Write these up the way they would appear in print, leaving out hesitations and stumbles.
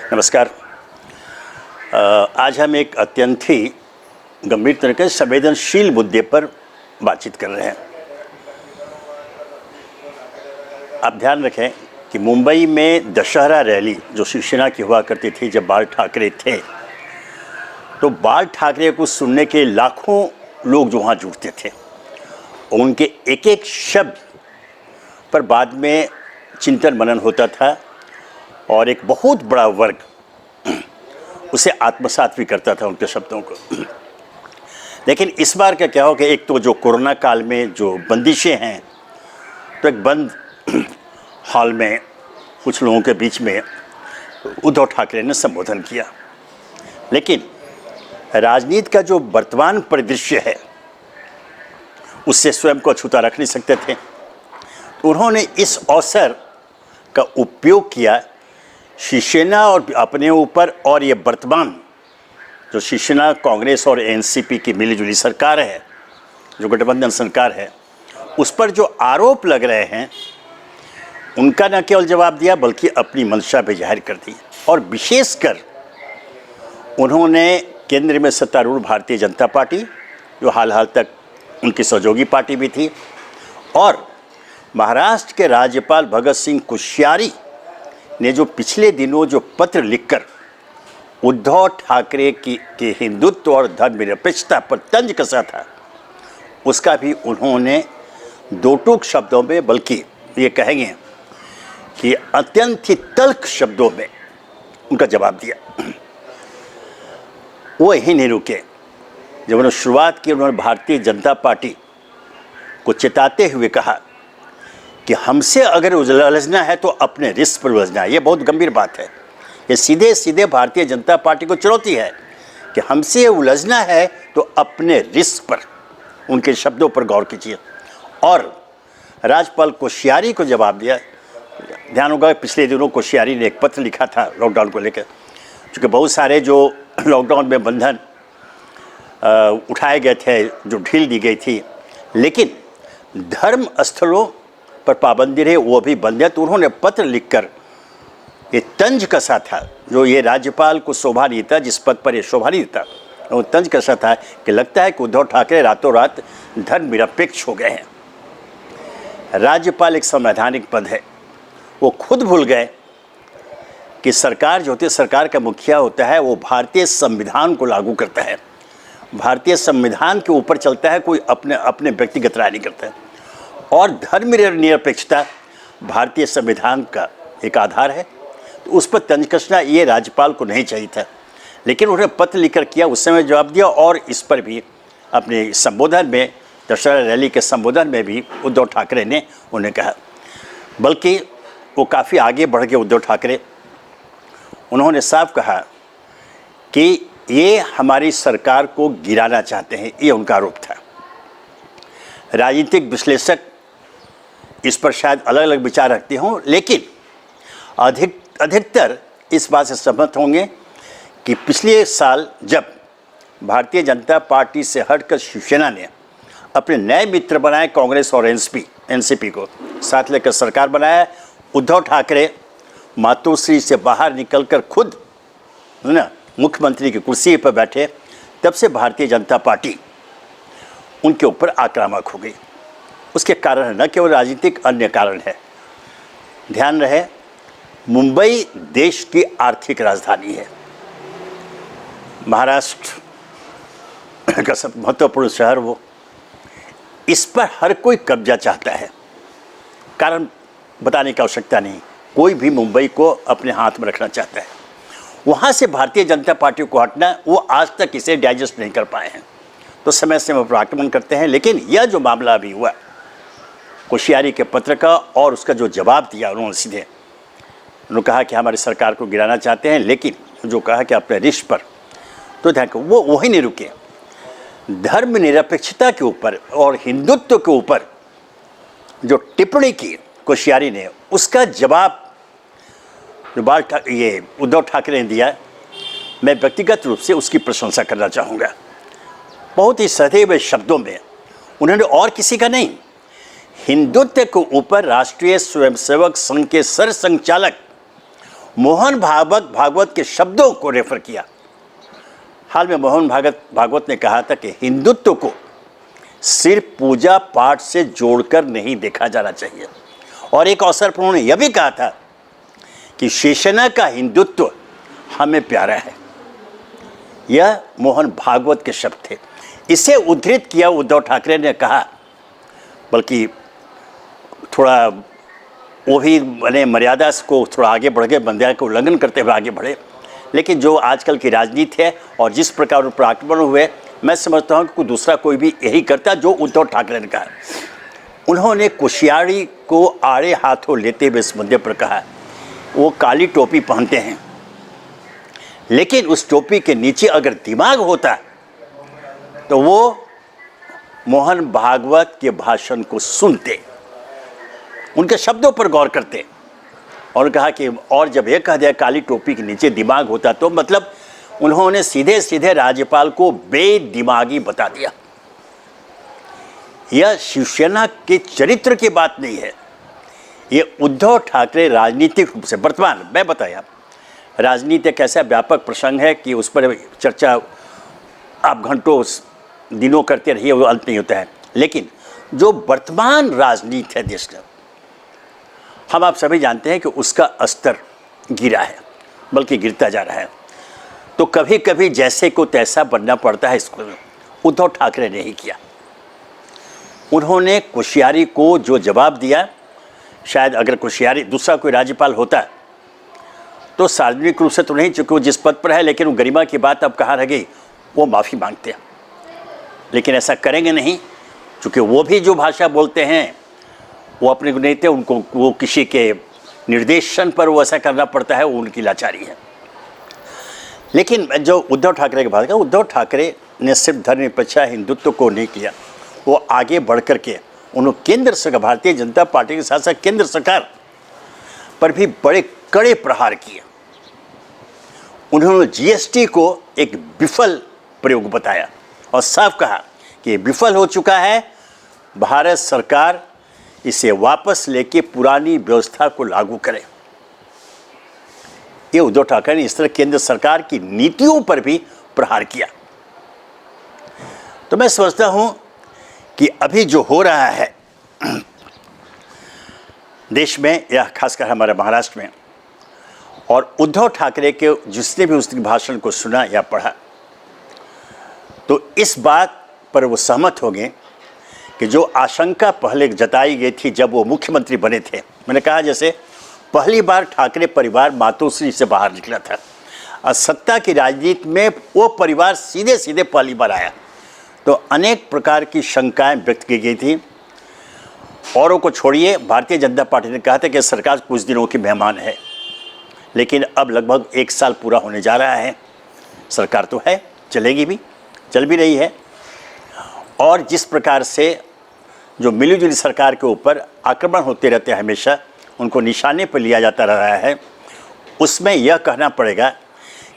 नमस्कार। आज हम एक अत्यंत ही गंभीर तरीके से संवेदनशील मुद्दे पर बातचीत कर रहे हैं। आप ध्यान रखें कि मुंबई में दशहरा रैली जो शिवसेना की हुआ करती थी जब बाल ठाकरे थे, तो बाल ठाकरे को सुनने के लाखों लोग जो वहाँ जुटते थे, उनके एक एक शब्द पर बाद में चिंतन मनन होता था और एक बहुत बड़ा वर्ग उसे आत्मसात भी करता था उनके शब्दों को। लेकिन इस बार का क्या हो कि एक तो जो कोरोना काल में जो बंदिशें हैं, तो एक बंद हॉल में कुछ लोगों के बीच में उद्धव ठाकरे ने संबोधन किया। लेकिन राजनीति का जो वर्तमान परिदृश्य है उससे स्वयं को अछूता रख नहीं सकते थे, तो उन्होंने इस अवसर का उपयोग किया शिवसेना और अपने ऊपर, और ये वर्तमान जो शिवसेना कांग्रेस और एनसीपी की मिलीजुली सरकार है, जो गठबंधन सरकार है, उस पर जो आरोप लग रहे हैं उनका न केवल जवाब दिया बल्कि अपनी मंशा भी जाहिर कर दी। और विशेषकर उन्होंने केंद्र में सत्तारूढ़ भारतीय जनता पार्टी, जो हाल तक उनकी सहयोगी पार्टी भी थी, और महाराष्ट्र के राज्यपाल भगत सिंह कोश्यारी ने जो पिछले दिनों जो पत्र लिखकर उद्धव ठाकरे के हिंदुत्व और धर्मनिरपेक्षता पर तंज कसा था, उसका भी उन्होंने दो टूक शब्दों में, बल्कि ये कहेंगे कि अत्यंत ही तल्ख शब्दों में उनका जवाब दिया। वो यही नहीं रुके। जब उन्होंने शुरुआत की, उन्होंने भारतीय जनता पार्टी को चेताते हुए कहा कि हमसे अगर उलझना है तो अपने रिस्क पर उलझना है। ये बहुत गंभीर बात है। ये सीधे सीधे भारतीय जनता पार्टी को चुनौती है कि हमसे उलझना है तो अपने रिस्क पर, उनके शब्दों पर गौर कीजिए। और राज्यपाल कोश्यारी को जवाब दिया। ध्यान होगा पिछले दिनों कोश्यारी ने एक पत्र लिखा था लॉकडाउन को लेकर, क्योंकि बहुत सारे जो लॉकडाउन में बंधन उठाए गए थे, जो ढील दी गई थी, लेकिन धर्म स्थलों पर पाबंदी रहे वो भी बंद है। तो उन्होंने पत्र लिखकर ये तंज कसा था, जो ये राज्यपाल को शोभा नहीं था, जिस पद पर ये शोभा नहीं था, वो तंज कसा था कि लगता है कि उद्धव ठाकरे रातों रात धर्मनिरपेक्ष हो गए हैं। राज्यपाल एक संवैधानिक पद है, वो खुद भूल गए कि सरकार जो होती है, सरकार का मुखिया होता है, वो भारतीय संविधान को लागू करता है, भारतीय संविधान के ऊपर चलता है, कोई अपने व्यक्तिगत राय नहीं करता है। और धर्मनिरपेक्षता भारतीय संविधान का एक आधार है, तो उस पर तंज कसना ये राज्यपाल को नहीं चाहिए था। लेकिन उन्होंने पत्र लिखकर किया, उस समय जवाब दिया। और इस पर भी अपने संबोधन में, दशहरा रैली के संबोधन में भी उद्धव ठाकरे ने उन्हें कहा, बल्कि वो काफ़ी आगे बढ़ गए उद्धव ठाकरे। उन्होंने साफ कहा कि ये हमारी सरकार को गिराना चाहते हैं, ये उनका आरोप था। राजनीतिक विश्लेषक इस पर शायद अलग अलग विचार रखते हों, लेकिन अधिकतर इस बात से सहमत होंगे कि पिछले साल जब भारतीय जनता पार्टी से हटकर शिवसेना ने अपने नए मित्र बनाए कांग्रेस और एनसीपी को साथ लेकर सरकार बनाया, उद्धव ठाकरे मातोश्री से बाहर निकलकर खुद मुख्यमंत्री की कुर्सी पर बैठे, तब से भारतीय जनता पार्टी उनके ऊपर आक्रामक हो गई। उसके कारण न केवल राजनीतिक, अन्य कारण है। ध्यान रहे, मुंबई देश की आर्थिक राजधानी है, महाराष्ट्र का सब महत्वपूर्ण शहर वो, इस पर हर कोई कब्जा चाहता है। कारण बताने की आवश्यकता नहीं, कोई भी मुंबई को अपने हाथ में रखना चाहता है। वहाँ से भारतीय जनता पार्टी को हटना, वो आज तक इसे डाइजेस्ट नहीं कर पाए हैं, तो समय समय पर आक्रमण करते हैं। लेकिन यह जो मामला अभी हुआ कोश्यारी के पत्र का, और उसका जो जवाब दिया उन्होंने सीधे, उन्होंने कहा कि हमारी सरकार को गिराना चाहते हैं, लेकिन जो कहा कि अपने रिश्त पर, तो ध्यान को वो वही नहीं रुके। धर्मनिरपेक्षता के ऊपर और हिंदुत्व के ऊपर जो टिप्पणी की कोश्यारी ने, उसका जवाब जो ये उद्धव ठाकरे ने दिया, मैं व्यक्तिगत रूप से उसकी प्रशंसा करना चाहूँगा। बहुत ही सधे हुए शब्दों में उन्होंने, और किसी का नहीं, हिंदुत्व के ऊपर राष्ट्रीय स्वयंसेवक संघ के सरसंघचालक मोहन भागवत के शब्दों को रेफर किया। हाल में मोहन भागवत ने कहा था कि हिंदुत्व को सिर्फ पूजा पाठ से जोड़कर नहीं देखा जाना चाहिए। और एक अवसर पर उन्होंने यह भी कहा था कि शिवसेना का हिंदुत्व हमें प्यारा है। यह मोहन भागवत के शब्द थे। इसे उद्धृत किया उद्धव ठाकरे ने कहा, बल्कि थोड़ा वो भी मैंने मर्यादा को थोड़ा आगे बढ़ गए, मर्यादा को उल्लंघन करते हुए आगे बढ़े। लेकिन जो आजकल की राजनीति है और जिस प्रकार उन पर आक्रमण हुए, मैं समझता हूँ कि दूसरा कोई भी यही करता जो उद्धव ठाकरे ने कहा। उन्होंने कुशियारी को आड़े हाथों लेते हुए इस मुद्दे पर कहा, वो काली टोपी पहनते हैं, लेकिन उस टोपी के नीचे अगर दिमाग होता तो वो मोहन भागवत के भाषण को सुनते, उनके शब्दों पर गौर करते। और कहा कि और जब यह कह दिया काली टोपी के नीचे दिमाग होता, तो मतलब उन्होंने सीधे सीधे राज्यपाल को बेदिमागी बता दिया। यह शिवसेना के चरित्र की बात नहीं है, ये उद्धव ठाकरे राजनीतिक रूप से वर्तमान, मैं बताया राजनीति एक ऐसा व्यापक प्रसंग है कि उस पर चर्चा आप घंटों दिनों करते रहिए, वो अंत नहीं होता है। लेकिन जो वर्तमान राजनीति है देश का, हम आप सभी जानते हैं कि उसका स्तर गिरा है, बल्कि गिरता जा रहा है। तो कभी कभी जैसे को तैसा बनना पड़ता है। इसको उद्धव ठाकरे ने ही किया। उन्होंने कोश्यारी को जो जवाब दिया, शायद अगर कोश्यारी दूसरा कोई राज्यपाल होता तो सार्वजनिक रूप से तो नहीं, चूँकि वो जिस पद पर है, लेकिन वो गरिमा की बात अब कहाँ रह गई, वो माफ़ी मांगते हैं। लेकिन ऐसा करेंगे नहीं, चूँकि वो भी जो भाषा बोलते हैं वो अपने को नहीं थे, उनको वो किसी के निर्देशन पर वो ऐसा करना पड़ता है, वो उनकी लाचारी है। लेकिन जो उद्धव ठाकरे की बात है, उद्धव ठाकरे ने सिर्फ धर्मनिरपेक्ष हिंदुत्व को नहीं किया, वो आगे बढ़ कर के उन्होंने केंद्र सरकार, भारतीय जनता पार्टी के साथ साथ केंद्र सरकार पर भी बड़े कड़े प्रहार किए। उन्होंने जीएसटी को एक विफल प्रयोग बताया और साफ कहा कि ये विफल हो चुका है, भारत सरकार इसे वापस लेके पुरानी व्यवस्था को लागू करे। ये उद्धव ठाकरे ने इस तरह केंद्र सरकार की नीतियों पर भी प्रहार किया। तो मैं समझता हूं कि अभी जो हो रहा है देश में या खासकर हमारे महाराष्ट्र में, और उद्धव ठाकरे के जिसने भी उसके भाषण को सुना या पढ़ा, तो इस बात पर वो सहमत हो गए कि जो आशंका पहले जताई गई थी जब वो मुख्यमंत्री बने थे, मैंने कहा जैसे पहली बार ठाकरे परिवार मातोश्री से बाहर निकला था और सत्ता की राजनीति में वो परिवार सीधे सीधे पहली बार आया, तो अनेक प्रकार की शंकाएं व्यक्त की गई थी। औरों को छोड़िए, भारतीय जनता पार्टी ने कहा था कि सरकार कुछ दिनों की मेहमान है, लेकिन अब लगभग 1 साल पूरा होने जा रहा है। सरकार तो है, चलेगी भी, चल भी रही है। और जिस प्रकार से जो मिलीजुली सरकार के ऊपर आक्रमण होते रहते हैं, हमेशा उनको निशाने पर लिया जाता रहा है, उसमें यह कहना पड़ेगा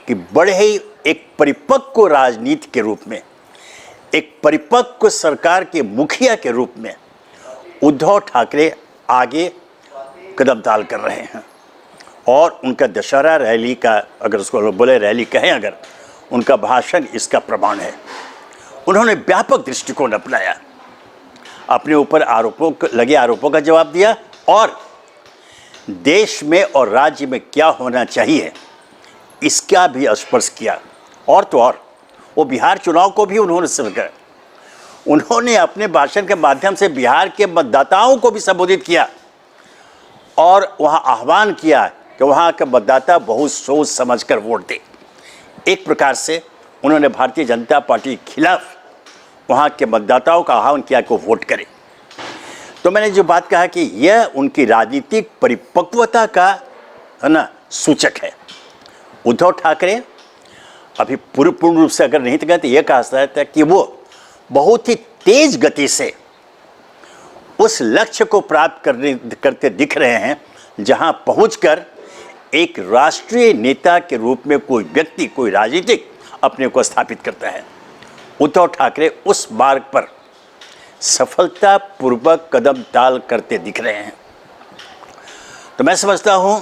कि बड़े ही एक परिपक्व राजनीति के रूप में, एक परिपक्व सरकार के मुखिया के रूप में उद्धव ठाकरे आगे कदम ताल कर रहे हैं। और उनका दशहरा रैली का, अगर उसको बोले रैली कहें अगर, उनका भाषण इसका प्रमाण है। उन्होंने व्यापक दृष्टिकोण अपनाया, अपने ऊपर लगे आरोपों का जवाब दिया और देश में और राज्य में क्या होना चाहिए इसका भी स्पर्श किया। और तो और वो बिहार चुनाव को भी उन्होंने स्वीकार, उन्होंने अपने भाषण के माध्यम से बिहार के मतदाताओं को भी संबोधित किया और वहाँ आह्वान किया कि वहाँ के मतदाता बहुत सोच समझ कर वोट दें। एक प्रकार से उन्होंने भारतीय जनता पार्टी के खिलाफ वहाँ के मतदाताओं का आह्वान किया कि वो वोट करें। तो मैंने जो बात कहा कि यह उनकी राजनीतिक परिपक्वता का है ना सूचक है। उद्धव ठाकरे अभी पूर्ण रूप से अगर नहीं तो यह कहा जाता है कि वो बहुत ही तेज गति से उस लक्ष्य को प्राप्त करते दिख रहे हैं जहां पहुंचकर एक राष्ट्रीय नेता के रूप में कोई व्यक्ति, कोई राजनीतिक अपने को स्थापित करता है। उद्धव ठाकरे उस मार्ग पर सफलतापूर्वक कदम ताल करते दिख रहे हैं। तो मैं समझता हूं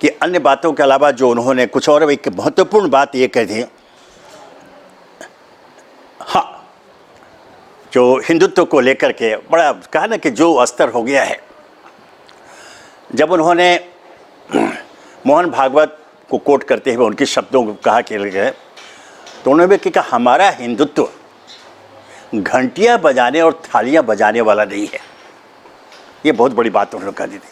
कि अन्य बातों के अलावा जो उन्होंने कुछ और एक महत्वपूर्ण बात ये कह दी, हाँ, जो हिंदुत्व को लेकर के बड़ा कहा ना कि जो स्तर हो गया है, जब उन्होंने मोहन भागवत को कोट करते हुए उनके शब्दों को कहा कि तो उन्होंने भी कहा हमारा हिंदुत्व घंटियां बजाने और थालियां बजाने वाला नहीं है। ये बहुत बड़ी बात उन्होंने कह दी थी।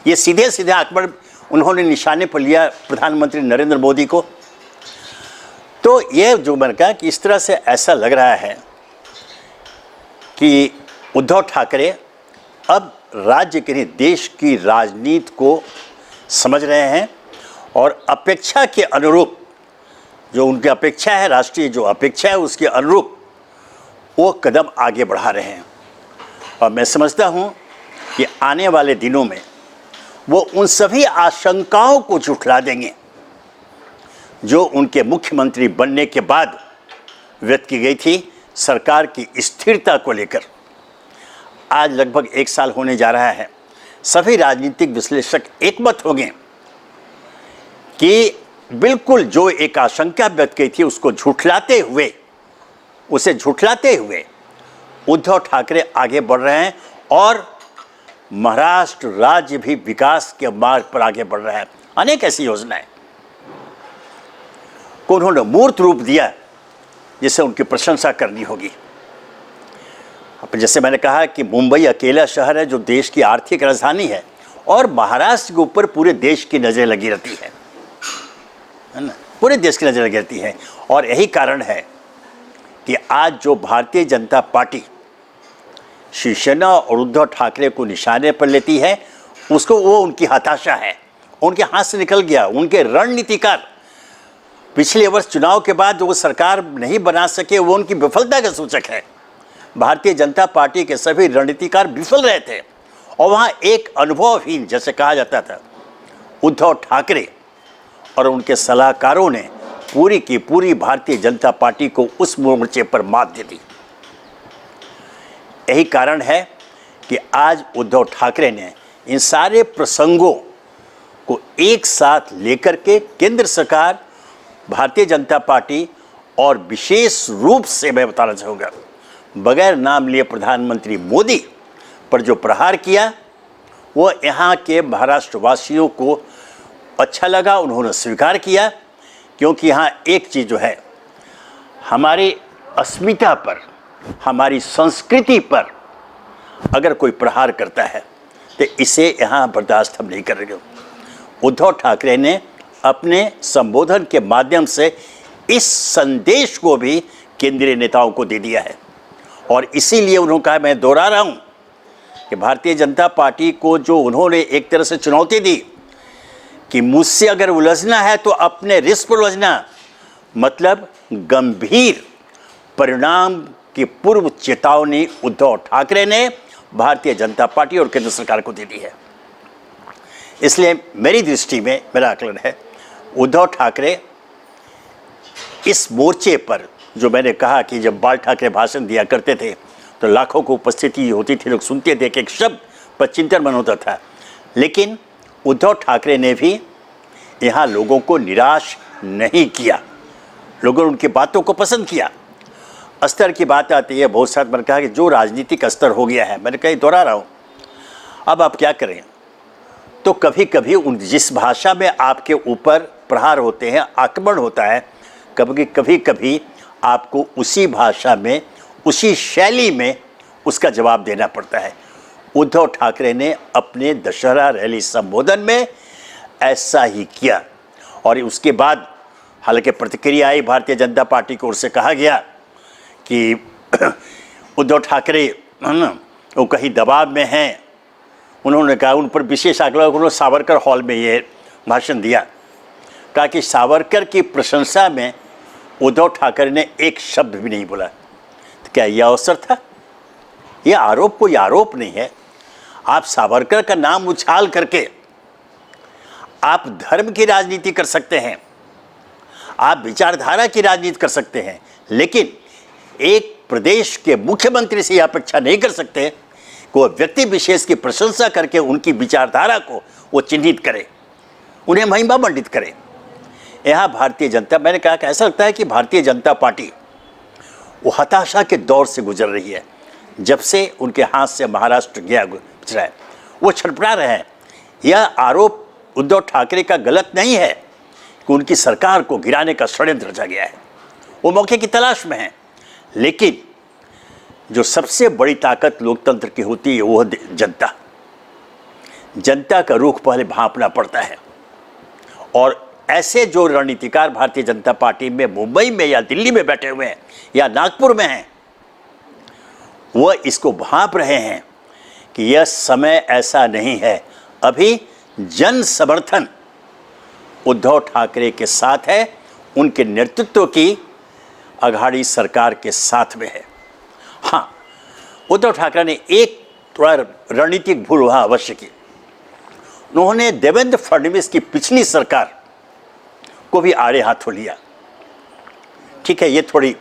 ये सीधे सीधे आकर उन्होंने निशाने पर लिया प्रधानमंत्री नरेंद्र मोदी को। तो ये जो मैंने कहा कि इस तरह से ऐसा लग रहा है कि उद्धव ठाकरे अब राज्य के नहीं देश की राजनीति को समझ रहे हैं और अपेक्षा के अनुरूप जो उनकी अपेक्षा है, राष्ट्रीय जो अपेक्षा है उसके अनुरूप वो कदम आगे बढ़ा रहे हैं। और मैं समझता हूँ कि आने वाले दिनों में वो उन सभी आशंकाओं को झुठला देंगे जो उनके मुख्यमंत्री बनने के बाद व्यक्त की गई थी सरकार की स्थिरता को लेकर। आज लगभग 1 साल होने जा रहा है। सभी राजनीतिक विश्लेषक एकमत हो गए कि बिल्कुल जो एक आशंका व्यक्त की थी उसको झुठलाते हुए उद्धव ठाकरे आगे बढ़ रहे हैं और महाराष्ट्र राज्य भी विकास के मार्ग पर आगे बढ़ रहा है। अनेक ऐसी योजनाएं को उन्होंने मूर्त रूप दिया जिसे उनकी प्रशंसा करनी होगी। जैसे मैंने कहा कि मुंबई अकेला शहर है जो देश की आर्थिक राजधानी है और महाराष्ट्र के ऊपर पूरे देश की नजर लगी रहती है ना, पूरे देश की नजर लगी रहती है। और यही कारण है कि आज जो भारतीय जनता पार्टी शिवसेना और उद्धव ठाकरे को निशाने पर लेती है उसको वो उनकी हताशा है, उनके हाथ से निकल गया। उनके रणनीतिकार पिछले वर्ष चुनाव के बाद जो वो सरकार नहीं बना सके वो उनकी विफलता का सूचक है। भारतीय जनता पार्टी के सभी रणनीतिकार विफल रहे थे और वहाँ एक अनुभवहीन जैसे कहा जाता था उद्धव ठाकरे और उनके सलाहकारों ने पूरी की पूरी भारतीय जनता पार्टी को उस मोर्चे पर मात दे दी। यही कारण है कि आज उद्धव ठाकरे ने इन सारे प्रसंगों को एक साथ लेकर के केंद्र सरकार, भारतीय जनता पार्टी और विशेष रूप से मैं बताना चाहूँगा बगैर नाम लिए प्रधानमंत्री मोदी पर जो प्रहार किया वो यहाँ के महाराष्ट्रवासियों को अच्छा लगा, उन्होंने स्वीकार किया। क्योंकि यहाँ एक चीज़ जो है हमारी अस्मिता पर, हमारी संस्कृति पर अगर कोई प्रहार करता है तो इसे यहाँ बर्दाश्त हम नहीं करेंगे। उद्धव ठाकरे ने अपने संबोधन के माध्यम से इस संदेश को भी केंद्रीय नेताओं को दे दिया है और इसीलिए उन्होंने कहा, मैं दोहरा रहा हूँ कि भारतीय जनता पार्टी को जो उन्होंने एक तरह से चुनौती दी कि मुझसे अगर उलझना है तो अपने रिस्क पर उलझना, मतलब गंभीर परिणाम की पूर्व चेतावनी उद्धव ठाकरे ने भारतीय जनता पार्टी और केंद्र सरकार को दे दी है। इसलिए मेरी दृष्टि में मेरा आकलन है उद्धव ठाकरे इस मोर्चे पर, जो मैंने कहा कि जब बाल ठाकरे भाषण दिया करते थे तो लाखों को उपस्थिति होती थी, लोग सुनते थे, एक शब्द पर चिंतन मन होता था। लेकिन उद्धव ठाकरे ने भी यहाँ लोगों को निराश नहीं किया, लोगों ने उनकी बातों को पसंद किया। स्तर की बात आती है, बहुत साथ मैंने कहा कि जो राजनीतिक स्तर हो गया है, मैंने कहीं दोहरा रहा हूँ, अब आप क्या करें। तो कभी कभी उन जिस भाषा में आपके ऊपर प्रहार होते हैं, आक्रमण होता है, कभी कभी आपको उसी भाषा में, उसी शैली में उसका जवाब देना पड़ता है। उद्धव ठाकरे ने अपने दशहरा रैली संबोधन में ऐसा ही किया और उसके बाद हालांकि प्रतिक्रिया आई भारतीय जनता पार्टी की ओर से, कहा गया कि उद्धव ठाकरे है ना वो कहीं दबाव में हैं। उन्होंने कहा, उन पर विशेष आग्रह, उन्होंने सावरकर हॉल में ये भाषण दिया, कहा कि सावरकर की प्रशंसा में उद्धव ठाकरे ने एक शब्द भी नहीं बोला। तो क्या यह अवसर था? यह आरोप कोई आरोप नहीं है। आप सावरकर का नाम उछाल करके आप धर्म की राजनीति कर सकते हैं, आप विचारधारा की राजनीति कर सकते हैं, लेकिन एक प्रदेश के मुख्यमंत्री से यह अपेक्षा नहीं कर सकते कि वो व्यक्ति विशेष की प्रशंसा करके उनकी विचारधारा को वो चिन्हित करे, उन्हें महिमा मंडित करें। यहाँ भारतीय जनता, मैंने कहा कि ऐसा लगता है कि भारतीय जनता पार्टी वो हताशा के दौर से गुजर रही है। जब से उनके हाथ से महाराष्ट्र गया गुजरा है, वो छटपटा रहे हैं। यह आरोप उद्धव ठाकरे का गलत नहीं है कि उनकी सरकार को गिराने का षड्यंत्र रचा गया है। वो मौके की तलाश में है, लेकिन जो सबसे बड़ी ताकत लोकतंत्र की होती है वो जनता। जनता का रुख पहले भांपना पड़ता है, और ऐसे जो रणनीतिकार भारतीय जनता पार्टी में मुंबई में या दिल्ली में बैठे हुए हैं या नागपुर में हैं, वह इसको भांप रहे हैं कि यह समय ऐसा नहीं है। अभी जन समर्थन उद्धव ठाकरे के साथ है, उनके नेतृत्व की अघाड़ी सरकार के साथ में है। हाँ, उद्धव ठाकरे ने एक थोड़ा रणनीतिक भूल वहाँ अवश्य की। उन्होंने देवेंद्र फडणवीस की पिछली सरकार को भी आड़े हाथों लिया। ठीक है, ये थोड़ी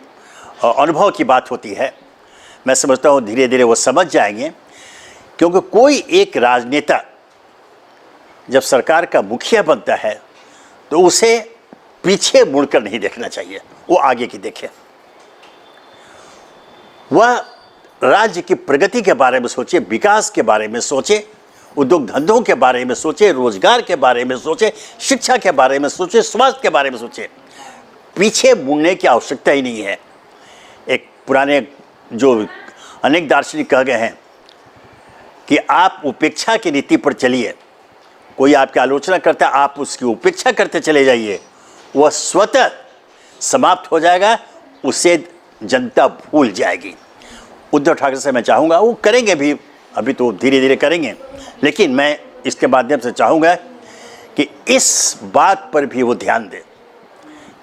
अनुभव की बात होती है। मैं समझता हूँ धीरे धीरे वो समझ जाएंगे, क्योंकि कोई एक राजनेता जब सरकार का मुखिया बनता है तो उसे पीछे मुड़कर नहीं देखना चाहिए, वो आगे की देखे। वह राज्य की प्रगति के बारे में सोचे, विकास के बारे में सोचे, उद्योग धंधों के बारे में सोचे, रोजगार के बारे में सोचे, शिक्षा के बारे में सोचे, स्वास्थ्य के बारे में सोचे। पीछे मुड़ने की आवश्यकता ही नहीं है। एक पुराने जो अनेक दार्शनिक कह गए हैं कि आप उपेक्षा की नीति पर चलिए। कोई आपकी आलोचना करता है, आप उसकी उपेक्षा करते चले जाइए, वह स्वतः समाप्त हो जाएगा, उसे जनता भूल जाएगी। उद्धव ठाकरे से मैं चाहूँगा, वो करेंगे भी, अभी तो धीरे धीरे करेंगे, लेकिन मैं इसके माध्यम से चाहूँगा कि इस बात पर भी वो ध्यान दें।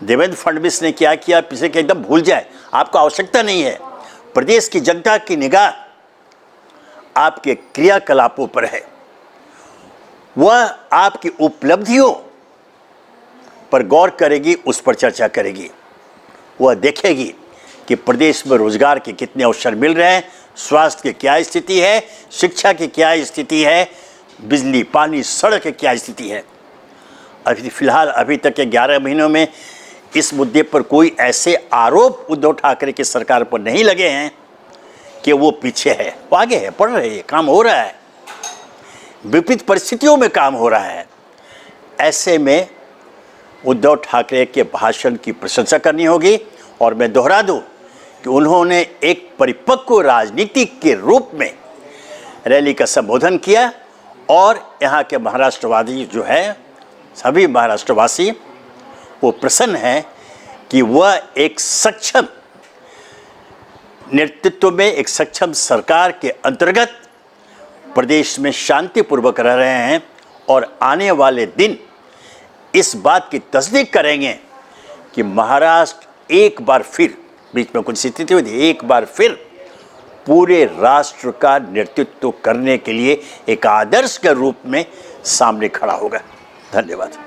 देवेंद्र फडणवीस ने क्या किया पिछले के एकदम भूल जाए, आपको आवश्यकता नहीं है। प्रदेश की जनता की निगाह आपके क्रियाकलापों पर है, वह आपकी उपलब्धियों पर गौर करेगी, उस पर चर्चा करेगी। वह देखेगी कि प्रदेश में रोजगार के कितने अवसर मिल रहे हैं, स्वास्थ्य की क्या स्थिति है, शिक्षा की क्या स्थिति है, बिजली, पानी, सड़क की क्या स्थिति है। अभी फिलहाल अभी तक के 11 महीनों में इस मुद्दे पर कोई ऐसे आरोप उद्धव ठाकरे की सरकार पर नहीं लगे हैं कि वो पीछे है। वो आगे है, पढ़ रहे हैं, काम हो रहा है, विपरीत परिस्थितियों में काम हो रहा है। ऐसे में उद्धव ठाकरे के भाषण की प्रशंसा करनी होगी। और मैं दोहरा दूं कि उन्होंने एक परिपक्व राजनीतिक के रूप में रैली का संबोधन किया, और यहाँ के महाराष्ट्रवादी जो है, सभी महाराष्ट्रवासी वो प्रसन्न हैं कि वह एक सक्षम नेतृत्व में, एक सक्षम सरकार के अंतर्गत प्रदेश में शांतिपूर्वक रह रहे हैं। और आने वाले दिन इस बात की तस्दीक करेंगे कि महाराष्ट्र एक बार फिर, बीच में कुछ स्थिति हुई थी, एक बार फिर पूरे राष्ट्र का नेतृत्व करने के लिए एक आदर्श के रूप में सामने खड़ा होगा। धन्यवाद।